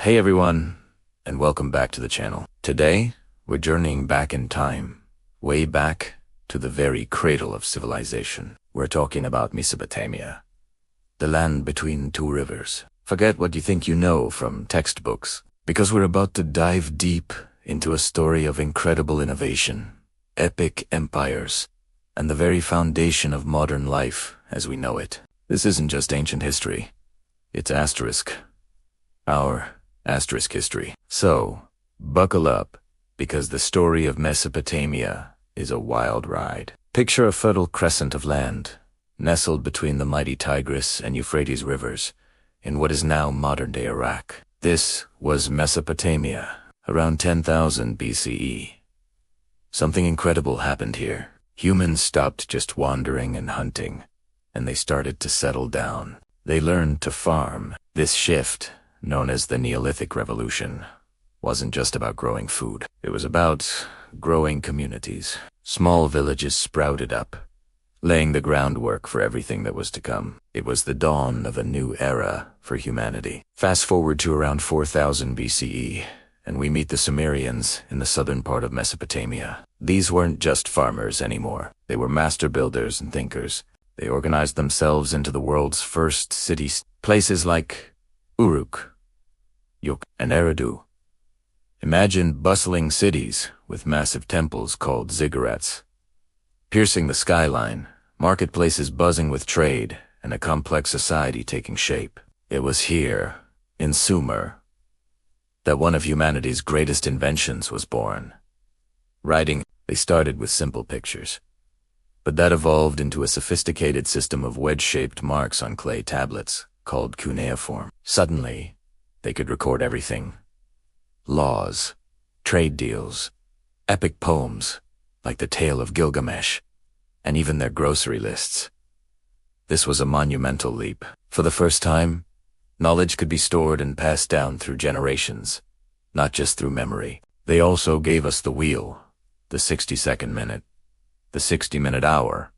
Hey everyone, and welcome back to the channel. Today, we're journeying back in time, way back to the very cradle of civilization. We're talking about Mesopotamia, the land between two rivers. Forget what you think you know from textbooks, because we're about to dive deep into a story of incredible innovation, epic empires, and the very foundation of modern life as we know it. This isn't just ancient history, it's our asterisk history. So, buckle up, because the story of Mesopotamia is a wild ride. Picture a fertile crescent of land, nestled between the mighty Tigris and Euphrates rivers, in what is now modern-day Iraq. This was Mesopotamia, around 10,000 BCE. Something incredible happened here. Humans stopped just wandering and hunting, and they started to settle down. They learned to farm. This shift, known as the Neolithic Revolution, wasn't just about growing food. It was about growing communities. Small villages sprouted up, laying the groundwork for everything that was to come. It was the dawn of a new era for humanity. Fast forward to around 4000 BCE, and we meet the Sumerians in the southern part of Mesopotamia. These weren't just farmers anymore. They were master builders and thinkers. They organized themselves into the world's first cities, places like Uruk, Yuk, and Eridu. Imagine bustling cities with massive temples called ziggurats, piercing the skyline, marketplaces buzzing with trade, and a complex society taking shape. It was here, in Sumer, that one of humanity's greatest inventions was born. Writing, they started with simple pictures, but that evolved into a sophisticated system of wedge-shaped marks on clay tablets called cuneiform. Suddenly, they could record everything. Laws, trade deals, epic poems, like the Tale of Gilgamesh, and even their grocery lists. This was a monumental leap. For the first time, knowledge could be stored and passed down through generations, not just through memory. They also gave us the wheel, the 60-second minute, the 60-minute hour,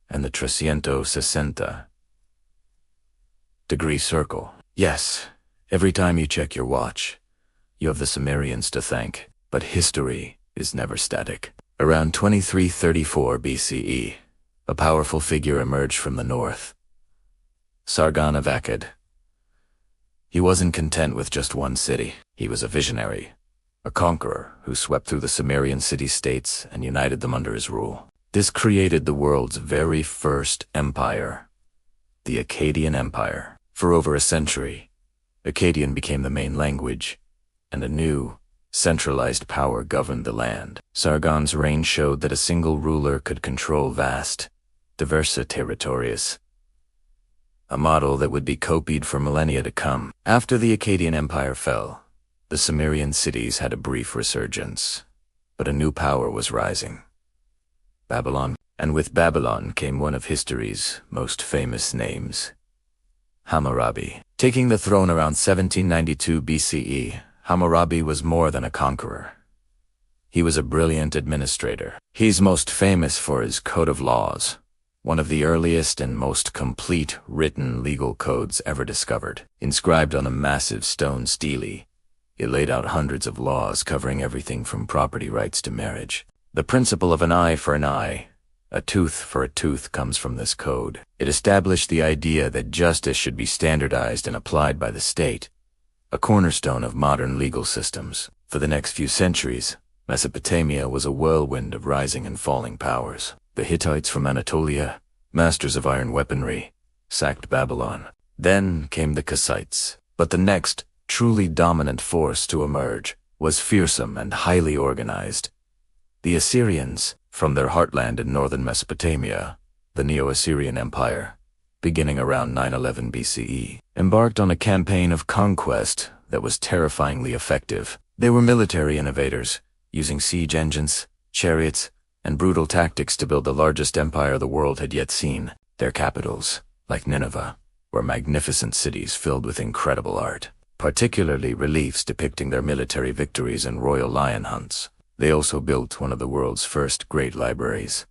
and the 360-degree circle. Yes, every time you check your watch, you have the Sumerians to thank, but history is never static. Around 2334 BCE, a powerful figure emerged from the north, Sargon of Akkad. He wasn't content with just one city. He was a visionary, a conqueror who swept through the Sumerian city-states and united them under his rule. This created the world's very first empire, the Akkadian Empire. For over a century, Akkadian became the main language, and a new, centralized power governed the land. Sargon's reign showed that a single ruler could control vast, diverse territories, a model that would be copied for millennia to come. After the Akkadian Empire fell, the Sumerian cities had a brief resurgence, but a new power was rising, Babylon. And with Babylon came one of history's most famous names, Hammurabi. Taking the throne around 1792 BCE, Hammurabi was more than a conqueror. He was a brilliant administrator. He's most famous for his Code of Laws, one of the earliest and most complete written legal codes ever discovered. Inscribed on a massive stone stele, it laid out hundreds of laws covering everything from property rights to marriage. The principle of an eye for an eye, a tooth for a tooth comes from this code. It established the idea that justice should be standardized and applied by the state, a cornerstone of modern legal systems. For the next few centuries, Mesopotamia was a whirlwind of rising and falling powers. The Hittites from Anatolia, masters of iron weaponry, sacked Babylon. Then came the Kassites. But the next, truly dominant force to emerge was fearsome and highly organized. The Assyrians, from their heartland in northern Mesopotamia, the Neo-Assyrian Empire, beginning around 911 BCE, embarked on a campaign of conquest that was terrifyingly effective. They were military innovators, using siege engines, chariots, and brutal tactics to build the largest empire the world had yet seen. Their capitals, like Nineveh, were magnificent cities filled with incredible art, particularly reliefs depicting their military victories and royal lion hunts. They also built one of the world's first great libraries,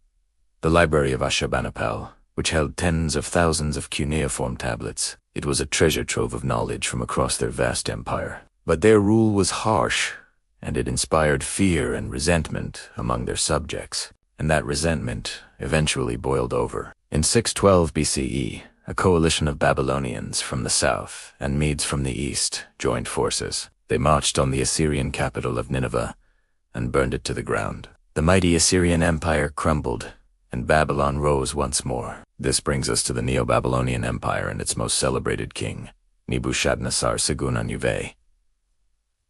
the Library of Ashurbanipal, which held tens of thousands of cuneiform tablets. It was a treasure trove of knowledge from across their vast empire. But their rule was harsh, and it inspired fear and resentment among their subjects, and that resentment eventually boiled over. In 612 BCE, a coalition of Babylonians from the south and Medes from the east joined forces. They marched on the Assyrian capital of Nineveh and burned it to the ground. The mighty Assyrian Empire crumbled, and Babylon rose once more. This brings us to the Neo-Babylonian Empire and its most celebrated king, Nebuchadnezzar II.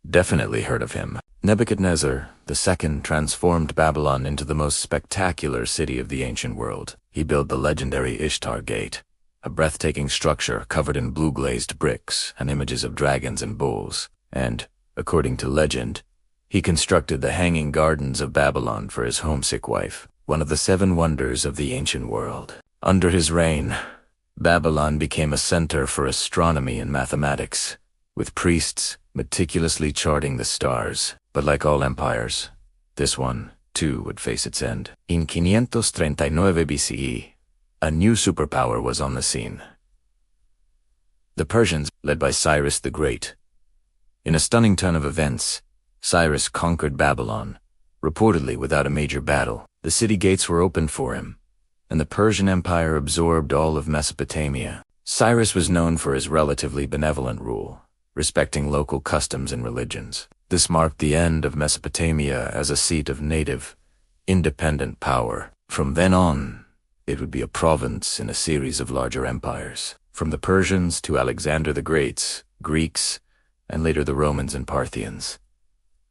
Definitely heard of him. Nebuchadnezzar II transformed Babylon into the most spectacular city of the ancient world. He built the legendary Ishtar Gate, a breathtaking structure covered in blue-glazed bricks and images of dragons and bulls. And, according to legend, he constructed the Hanging Gardens of Babylon for his homesick wife, one of the 7 wonders of the ancient world. Under his reign, Babylon became a center for astronomy and mathematics, with priests meticulously charting the stars. But like all empires, this one, too, would face its end. In 539 BCE, a new superpower was on the scene. The Persians, led by Cyrus the Great. In a stunning turn of events, Cyrus conquered Babylon, reportedly without a major battle. The city gates were opened for him, and the Persian Empire absorbed all of Mesopotamia. Cyrus was known for his relatively benevolent rule, respecting local customs and religions. This marked the end of Mesopotamia as a seat of native, independent power. From then on, it would be a province in a series of larger empires, from the Persians to Alexander the Great's, Greeks, and later the Romans and Parthians.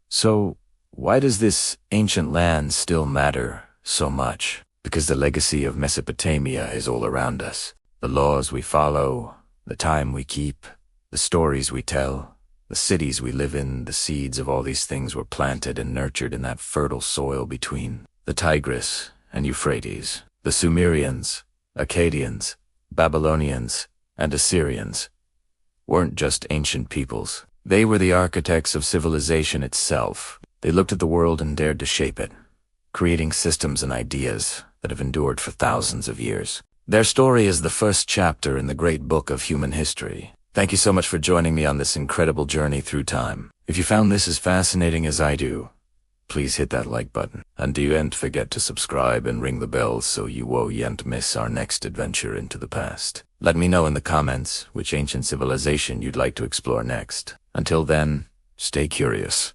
So, why does this ancient land still matter so much? Because the legacy of Mesopotamia is all around us. The laws we follow, the time we keep, the stories we tell, the cities we live in, the seeds of all these things were planted and nurtured in that fertile soil between the Tigris and Euphrates. The Sumerians, Akkadians, Babylonians, and Assyrians weren't just ancient peoples. They were the architects of civilization itself. They looked at the world and dared to shape it, creating systems and ideas that have endured for thousands of years. Their story is the first chapter in the great book of human history. Thank you so much for joining me on this incredible journey through time. If you found this as fascinating as I do, please hit that like button. And don't forget to subscribe and ring the bell so you won't miss our next adventure into the past. Let me know in the comments which ancient civilization you'd like to explore next. Until then, stay curious.